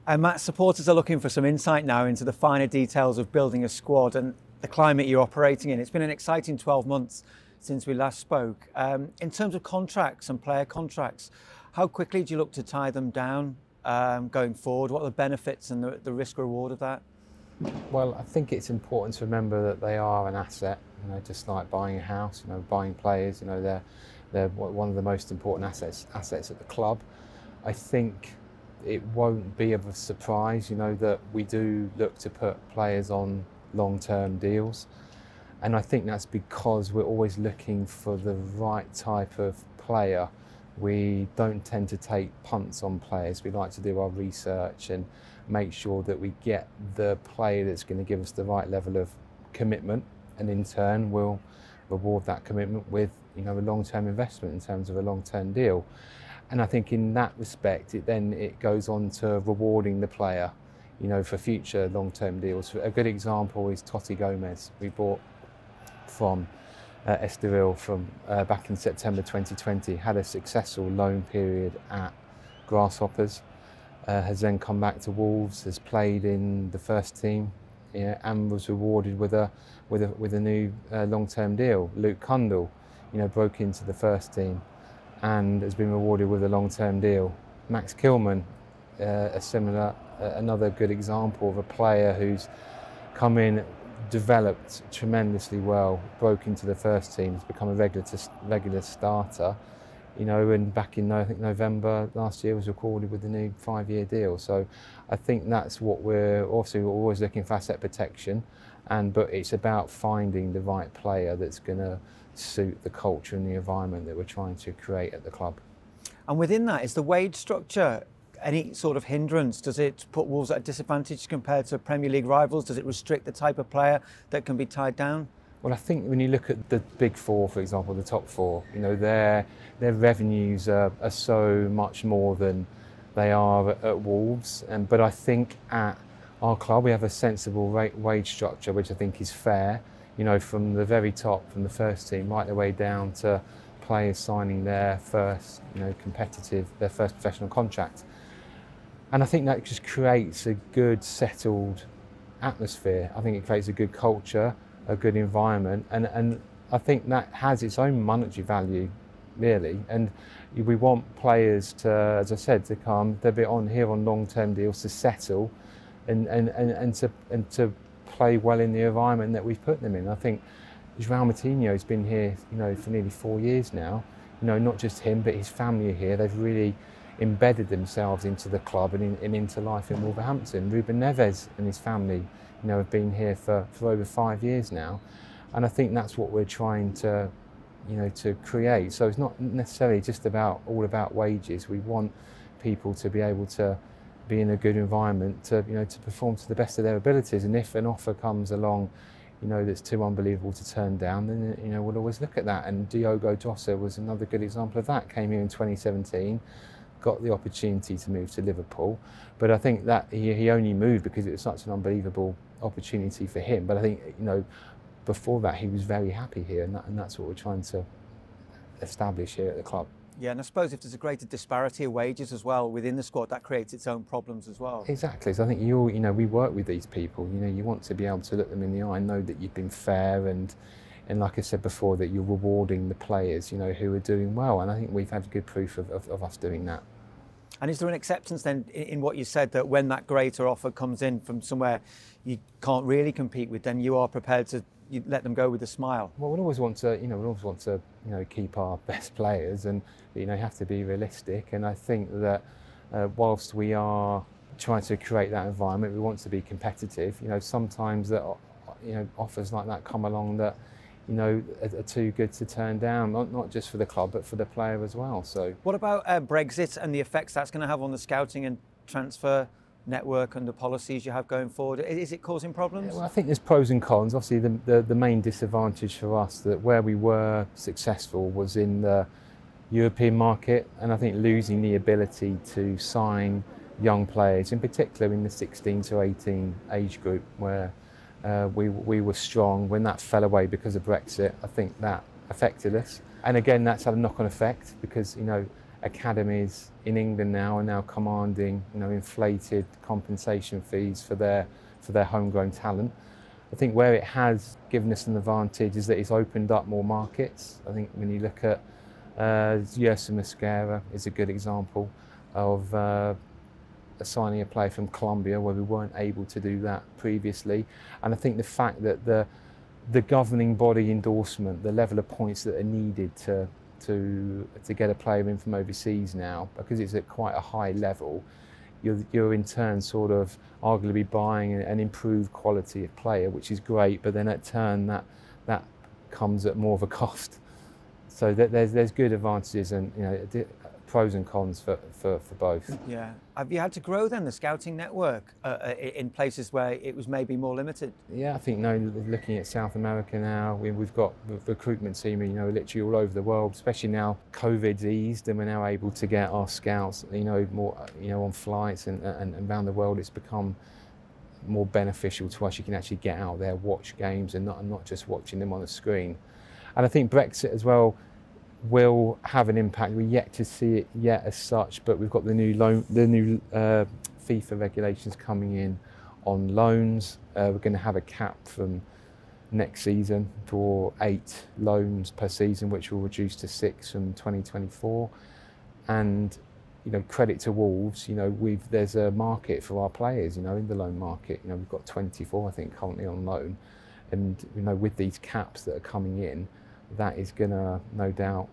Matt, supporters are looking for some insight now into the finer details of building a squad and the climate you're operating in. It's been an exciting 12 months since we last spoke. In terms of contracts and player contracts, how quickly do you look to tie them down going forward? What are the benefits and the risk reward of that? Well, I think it's important to remember that they are an asset, just like buying a house, buying players, they're one of the most important assets at the club. I think it won't be of a surprise, that we do look to put players on long-term deals. And I think that's because we're always looking for the right type of player. We don't tend to take punts on players. We like to do our research and make sure that we get the player that's going to give us the right level of commitment, and in turn we'll reward that commitment with a long-term investment in terms of a long-term deal. And I think in that respect, it goes on to rewarding the player, for future long-term deals. A good example is Totti Gomez. We bought from Estoril from back in September 2020, had a successful loan period at Grasshoppers, has then come back to Wolves, has played in the first team, and was rewarded with a new long-term deal. Luke Cundle, broke into the first team and has been rewarded with a long-term deal. Max Kilman, another good example of a player who's come in, developed tremendously well, broke into the first team, has become a regular starter, and back in I think November last year was recorded with a new 5-year deal. So I think that's what we're always looking for, asset protection, but it's about finding the right player that's going to suit the culture and the environment that we're trying to create at the club. And within that, is the wage structure any sort of hindrance? Does it put Wolves at a disadvantage compared to Premier League rivals? Does it restrict the type of player that can be tied down? Well, I think when you look at the big four, for example, the top four, their revenues are so much more than they are at Wolves. But I think at our club we have a sensible wage structure, which I think is fair. From the very top, from the first team, right the way down to players signing their first, their first professional contract. And I think that just creates a good, settled atmosphere. I think it creates a good culture, a good environment, and I think that has its own monetary value, really. And we want players to, as I said, to come, they'll be on here on long-term deals to settle and to play well in the environment that we've put them in. I think João Moutinho's been here, for nearly 4 years now. Not just him, but his family are here. They've really embedded themselves into the club and into life in Wolverhampton. Ruben Neves and his family, have been here for over 5 years now, and I think that's what we're trying to, to create. So it's not necessarily just all about wages. We want people to be able to be in a good environment, to perform to the best of their abilities. And if an offer comes along, that's too unbelievable to turn down, then we'll always look at that. And Diogo Jota was another good example of that. Came here in 2017, got the opportunity to move to Liverpool, but I think that he only moved because it was such an unbelievable opportunity for him. But I think before that he was very happy here, and that's what we're trying to establish here at the club. Yeah, and I suppose if there's a greater disparity of wages as well within the squad, that creates its own problems as well. Exactly. So I think we work with these people. You want to be able to look them in the eye, know that you've been fair, and like I said before, that you're rewarding the players, who are doing well. And I think we've had good proof of us doing that. And is there an acceptance then in what you said, that when that greater offer comes in from somewhere you can't really compete with, then you are prepared to let them go with a smile? Well, we always want to, keep our best players, and you have to be realistic. And I think that whilst we are trying to create that environment, we want to be competitive. Sometimes that offers like that come along that are too good to turn down, not just for the club but for the player as well. So what about Brexit and the effects that's going to have on the scouting and transfer network and the policies you have going forward? Is it causing problems? Yeah, well, I think there's pros and cons. Obviously the main disadvantage for us, that where we were successful was in the European market, and I think losing the ability to sign young players, in particular in the 16 to 18 age group, where we were strong. When that fell away because of Brexit, I think that affected us. And again, that's had a knock-on effect because academies in England now are now commanding, inflated compensation fees for their homegrown talent. I think where it has given us an advantage is that it's opened up more markets. I think when you look at Yersa Mosquera is a good example of signing a player from Colombia where we weren't able to do that previously. And I think the fact that the governing body endorsement, the level of points that are needed to get a player in from overseas now, because it's at quite a high level, you're in turn sort of arguably buying an improved quality of player, which is great, but then at turn that comes at more of a cost. So there's good advantages and pros and cons for both. Yeah. Have you had to grow then the scouting network in places where it was maybe more limited? Yeah, I think looking at South America now, we've got a recruitment team, literally all over the world. Especially now COVID's eased, and we're now able to get our scouts, more, on flights and around the world. It's become more beneficial to us. You can actually get out there, watch games, and not just watching them on a screen. And I think Brexit as well will have an impact. We're yet to see it yet as such, but we've got the new FIFA regulations coming in on loans. We're going to have a cap from next season for 8 loans per season, which will reduce to 6 from 2024. And credit to Wolves, there's a market for our players, in the loan market. We've got 24, I think, currently on loan, and with these caps that are coming in, that is going to no doubt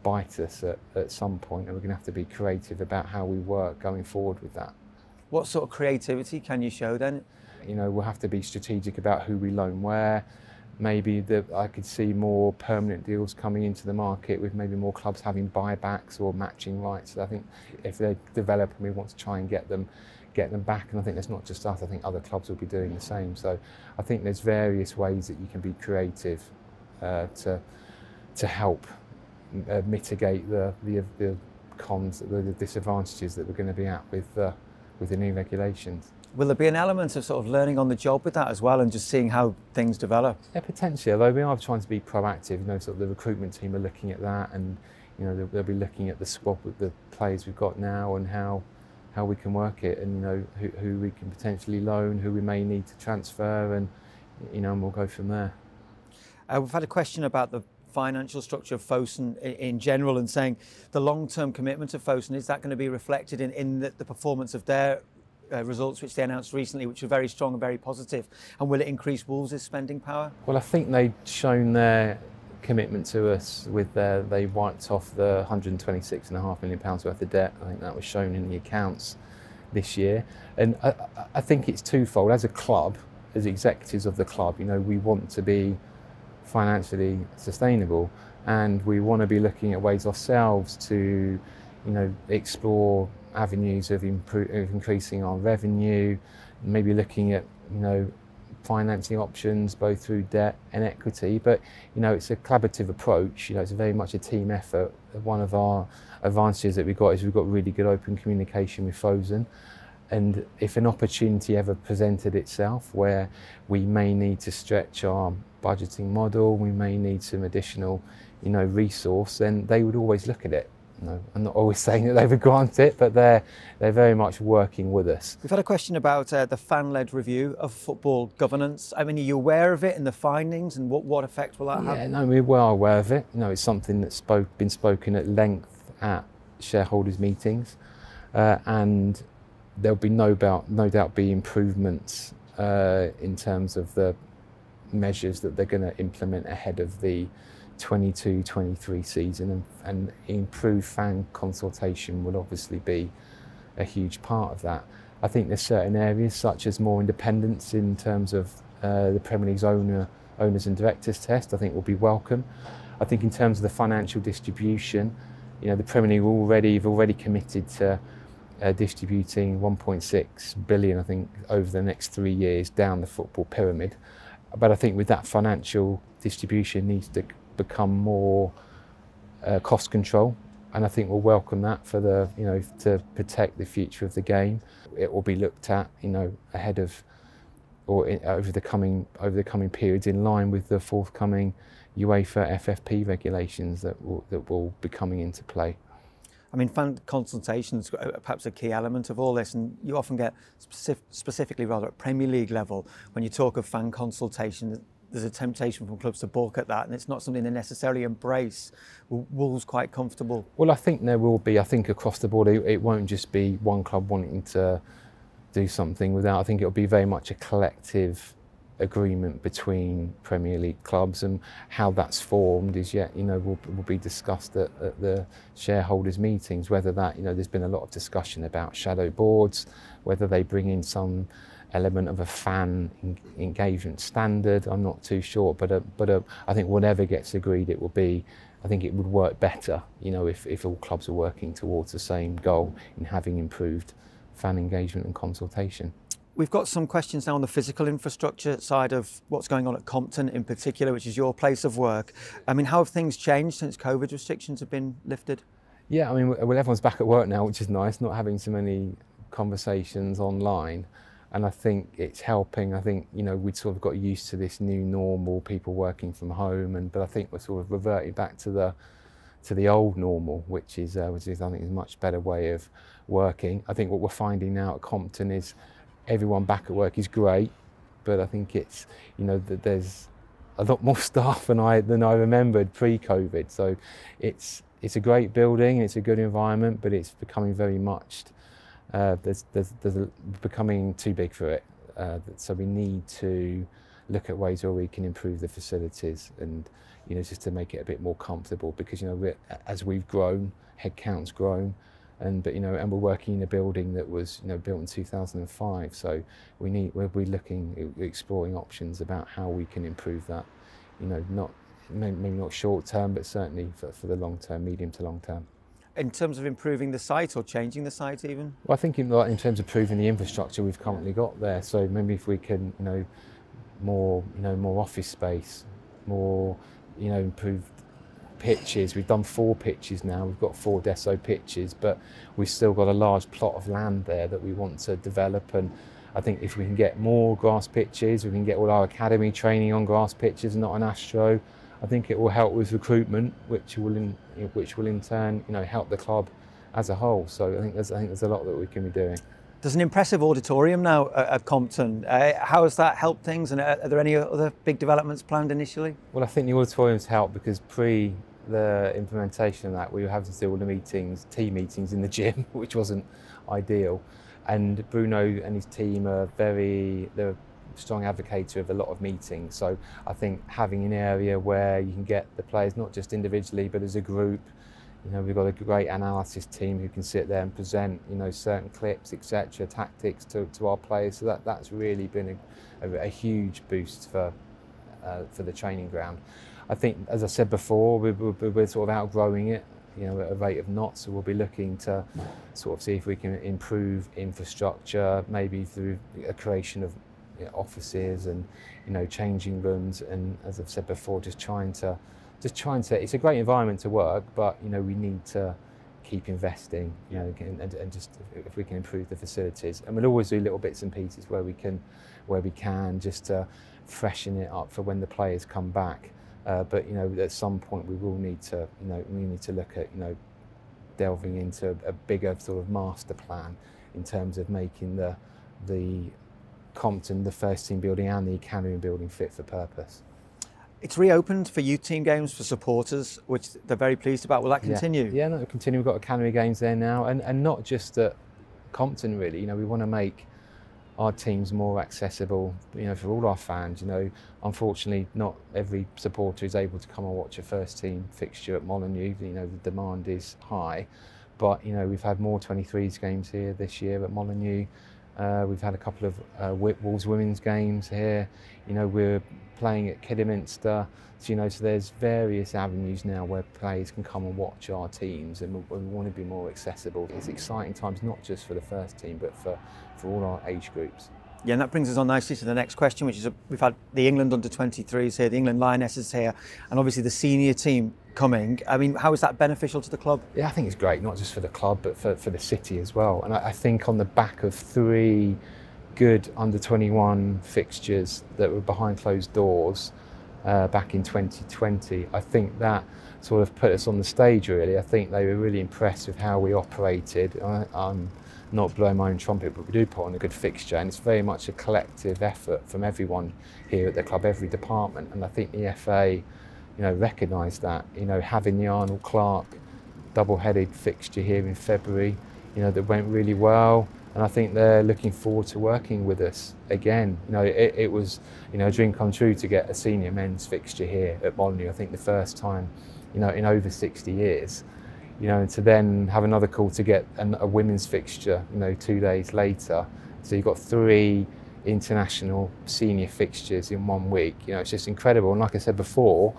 bite us at some point, and we're going to have to be creative about how we work going forward with that. What sort of creativity can you show then? We'll have to be strategic about who we loan where. Maybe I could see more permanent deals coming into the market, with maybe more clubs having buybacks or matching rights. I think if they develop and we want to try and get them back, and I think that's not just us, I think other clubs will be doing the same. So I think there's various ways that you can be creative to help mitigate the cons, the disadvantages that we're going to be at with the new regulations. Will there be an element of sort of learning on the job with that as well, and just seeing how things develop? Yeah, potentially. Although we are trying to be proactive. Sort of the recruitment team are looking at that, and they'll be looking at the squad with the players we've got now and how we can work it, and who we can potentially loan, who we may need to transfer, and and we'll go from there. We've had a question about the financial structure of Fosun in general, and saying the long-term commitment of Fosun, is that going to be reflected in the performance of their results, which they announced recently, which were very strong and very positive, and will it increase Wolves' spending power? Well, I think they've shown their commitment to us with they wiped off the £126.5 million worth of debt. I think that was shown in the accounts this year, and I think it's twofold. As a club, as executives of the club, we want to be financially sustainable, and we want to be looking at ways ourselves to explore avenues of increasing our revenue, maybe looking at financing options both through debt and equity. But it's a collaborative approach. It's very much a team effort. One of our advantages that we've got is we've got really good open communication with Fosun, and if an opportunity ever presented itself where we may need to stretch our budgeting model, we may need some additional resource, then they would always look at it. I'm not always saying that they would grant it, but they're very much working with us. We've had a question about the Fanled review of football governance. I mean, are you aware of it and the findings, and what effect will that have? Yeah, no, we're well aware of it. It's something that's been spoken at length at shareholders' meetings, and there'll be no doubt be improvements in terms of the measures that they're going to implement ahead of the 22-23 season, and improved fan consultation will obviously be a huge part of that. I think there's certain areas such as more independence in terms of the Premier League's owners and directors test, I think will be welcome. I think in terms of the financial distribution, the Premier League have already committed to distributing 1.6 billion, I think, over the next 3 years down the football pyramid. But I think with that financial distribution needs to become more cost control, and I think we'll welcome that for the to protect the future of the game. It will be looked at ahead of over the coming periods, in line with the forthcoming UEFA FFP regulations that will be coming into play. I mean, fan consultation is perhaps a key element of all this, and you often get specifically rather at Premier League level, when you talk of fan consultation, there's a temptation from clubs to balk at that, and it's not something they necessarily embrace. Wolves quite comfortable? Well, I think there will be. I think across the board, it won't just be one club wanting to do something without. I think it'll be very much a collective agreement between Premier League clubs, and how that's formed is yet, will be discussed at the shareholders meetings. Whether that, there's been a lot of discussion about shadow boards, whether they bring in some element of a fan engagement standard. I'm not too sure, but I think whatever gets agreed, it will be. I think it would work better, if all clubs are working towards the same goal in having improved fan engagement and consultation. We've got some questions now on the physical infrastructure side of what's going on at Compton in particular, which is your place of work. I mean, how have things changed since COVID restrictions have been lifted? Yeah, I mean, well, everyone's back at work now, which is nice, not having so many conversations online. And I think it's helping. I think, we'd sort of got used to this new normal, people working from home, but I think we're sort of reverting back to the old normal, which is I think is a much better way of working. I think what we're finding now at Compton is everyone back at work is great, but I think it's, that there's a lot more staff than I remembered pre-COVID. So it's a great building, it's a good environment, but it's becoming very much, there's becoming too big for it. So we need to look at ways where we can improve the facilities and, just to make it a bit more comfortable, because, as we've grown, headcount's grown. And we're working in a building that was built in 2005. So we're exploring options about how we can improve that. Not maybe not short term, but certainly for the long term, medium to long term. In terms of improving the site or changing the site even? Well, I think in terms of improving the infrastructure we've currently got there. So maybe if we can more office space, more improved pitches. We've done 4 pitches now. We've got 4 Deso pitches, but we've still got a large plot of land there that we want to develop. And I think if we can get more grass pitches, we can get all our academy training on grass pitches, not on Astro. I think it will help with recruitment, which will in turn help the club as a whole. So I think there's a lot that we can be doing. There's an impressive auditorium now at Compton. How has that helped things, and are there any other big developments planned initially? Well, I think the auditorium's helped because pre the implementation of that, we were having to do all the team meetings in the gym, which wasn't ideal. And Bruno and his team they're a strong advocator of a lot of meetings. So I think having an area where you can get the players, not just individually, but as a group. We've got a great analysis team who can sit there and present, certain clips, etc., tactics to our players. So that's really been a huge boost for the training ground. I think, as I said before, we're sort of outgrowing it, at a rate of knots. So we'll be looking to sort of see if we can improve infrastructure, maybe through a creation of offices and changing rooms. And as I've said before, just trying to. It's a great environment to work, but we need to keep investing, and just if we can improve the facilities, and we'll always do little bits and pieces where we can, just to freshen it up for when the players come back. But at some point we will need to, look at delving into a bigger sort of master plan in terms of making the Compton, the first team building and the academy building fit for purpose. It's reopened for youth team games for supporters, which they're very pleased about. Will that continue? Yeah, no, it'll continue. We've got academy games there now, and not just at Compton really. We want to make our teams more accessible, for all our fans. Unfortunately, not every supporter is able to come and watch a first team fixture at Molineux. The demand is high, but we've had more 23s games here this year at Molineux. We've had a couple of Wolves women's games here. We're playing at Kidderminster. So, so there's various avenues now where players can come and watch our teams, and we want to be more accessible. It's exciting times, not just for the first team, but for all our age groups. Yeah, and that brings us on nicely to the next question, which is we've had the England under-23s here, the England Lionesses here, and obviously the senior team coming. I mean, how is that beneficial to the club? Yeah, I think it's great, not just for the club, but for the city as well. And I think on the back of 3 good under-21 fixtures that were behind closed doors, back in 2020. I think that sort of put us on the stage really. I think they were really impressed with how we operated. I'm not blowing my own trumpet, but we do put on a good fixture, and it's very much a collective effort from everyone here at the club, every department, and I think the FA, recognised that, having the Arnold Clark double-headed fixture here in February, that went really well, and I think they're looking forward to working with us again. It was, a dream come true to get a senior men's fixture here at Molineux. I think the first time, in over 60 years. And to then have another call to get a women's fixture, 2 days later. So you've got 3 international senior fixtures in 1 week. It's just incredible. And like I said before,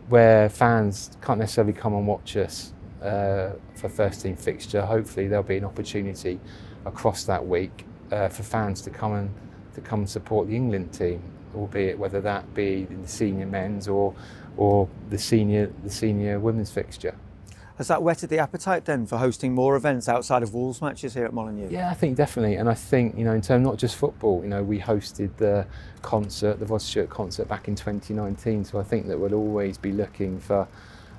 where fans can't necessarily come and watch us for first team fixture, hopefully there'll be an opportunity across that week for fans to come and support the England team, albeit whether that be in the senior men's or the senior women's fixture. Has that whetted the appetite then for hosting more events outside of Wolves matches here at Molineux? Yeah, I think definitely, and I think in terms not just football. We hosted the concert, the Vossshirt concert, back in 2019. So I think that we'll always be looking for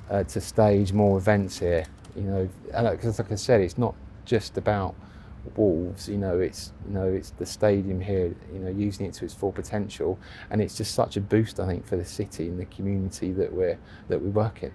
to stage more events here. Because like I said, it's not just about Wolves. It's the stadium here. Using it to its full potential, and it's just such a boost, I think, for the city and the community that we work in.